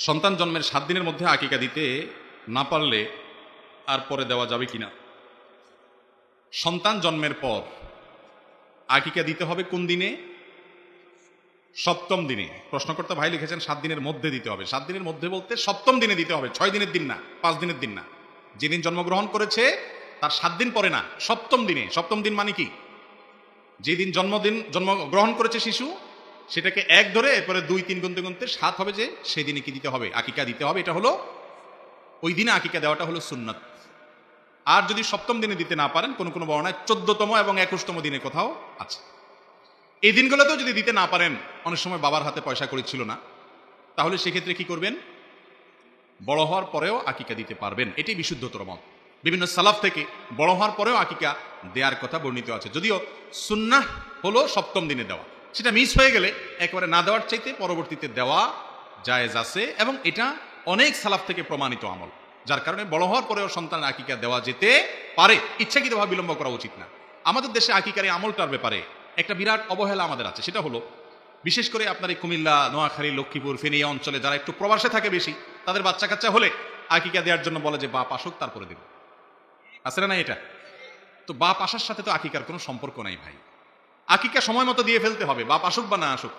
সন্তান জন্মের 7 দিনের মধ্যে আকিকা দিতে না পারলে আর পরে দেওয়া যাবে কিনা? সন্তান জন্মের পর আকিকা দিতে হবে কোন দিনে? 7ম দিনে। প্রশ্নকর্তা ভাই লিখেছেন 7 দিনের মধ্যে দিতে হবে। 7 দিনের মধ্যে বলতে 7ম দিনে দিতে হবে, 6 দিনের দিন না, 5 দিনের দিন না। যেদিন জন্মগ্রহণ করেছে তার 7 দিন পরে না, 7ম দিনে। 7ম দিন মানে কি? যেদিন জন্মগ্রহণ করেছে শিশু সেটাকে 1 ধরে এরপরে 2 3 গুনতে গুনতে 7 হবে, যে সেই দিনে কি দিতে হবে? আকিকা দিতে হবে। এটা হলো ওই দিনে আকিকা দেওয়াটা হলো সুন্নাত। আর যদি 7ম দিনে দিতে না পারেন, কোন কোন বর্ণনায় 14তম এবং 21তম দিনে কোথাও আছে। এই দিনগুলোতেও যদি দিতে না পারেন, অনেক সময় বাবার হাতে পয়সা কড়ি ছিল না, তাহলে সেক্ষেত্রে কি করবেন? বড় হওয়ার পরেও আকিকা দিতে পারবেন। এটি বিশুদ্ধতর মত। বিভিন্ন সালাফ থেকে বড় হওয়ার পরেও আকিকা দেওয়ার কথা বর্ণিত আছে। যদিও সুন্নাহ হলো 7ম দিনে দেওয়া, সেটা মিস হয়ে গেলে একেবারে না দেওয়ার চাইতে পরবর্তীতে দেওয়া জায়েজ আছে, এবং এটা অনেক সালাফ থেকে প্রমাণিত আমল, যার কারণে বড় হওয়ার পরেও সন্তানের আকিকা দেওয়া যেতে পারে। ইচ্ছাকৃতভাবে বিলম্ব করা উচিত না। আমাদের দেশে আকিকার এই আমলটার ব্যাপারে একটা বিরাট অবহেলা আমাদের আছে। সেটা হলো, বিশেষ করে আপনার এই কুমিল্লা, নোয়াখালী, লক্ষ্মীপুর, ফেনী অঞ্চলে যারা একটু প্রবাসে থাকে বেশি, তাদের বাচ্চা কাচ্চা হলে আকিকা দেওয়ার জন্য বলে যে বাপ আসুক তারপরে দেব। আছে না এটা? তো বাপ আসার সাথে তো আকিকার কোনো সম্পর্ক নাই ভাই। আকিকা সময় মতো দিয়ে ফেলতে হবে, বাপ আসুক বা না আসুক।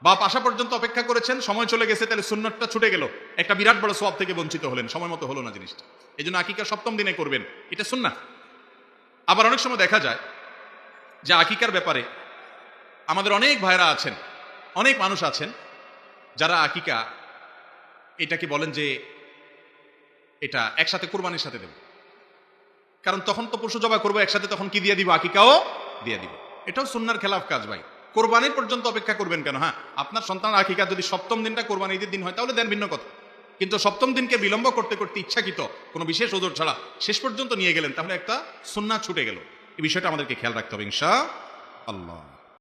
বাপ আসা পর্যন্ত অপেক্ষা করেছেন, সময় চলে গেছে, তাহলে সুন্নতটা ছুটে গেল, একটা বিরাট বড় সওয়াব থেকে বঞ্চিত হলেন, সময় মতো হলো না জিনিসটা। এই জন্য আকিকা 7ম দিনে করবেন, এটা সুন্নাহ। আবার অনেক সময় দেখা যায় যে আকিকার ব্যাপারে আমাদের অনেক ভাইরা আছেন, অনেক মানুষ আছেন যারা আকিকা এটাকে বলেন যে এটা একসাথে কুরবানির সাথে দেব, কারণ তখন তো পশু জবাই করবো একসাথে, তখন কি দিয়ে দিব? আকিকাও দিয়ে দিব। এটাও সুন্নাহর খেলাফ কাজ ভাই। কোরবানির পর্যন্ত অপেক্ষা করবেন কেন? হ্যাঁ, আপনার সন্তান আকিকা যদি 7ম দিনটা কোরবানি ঈদের দিন হয় তাহলে দেন, ভিন্ন কথা। কিন্তু 7ম দিনকে বিলম্ব করতে করতে ইচ্ছাকৃত কোনো বিশেষ ওজোর ছাড়া শেষ পর্যন্ত নিয়ে গেলেন, তাহলে একটা সুন্নাহ ছুটে গেল। এই বিষয়টা আমাদেরকে খেয়াল রাখতে হবে ইনশাআল্লাহ।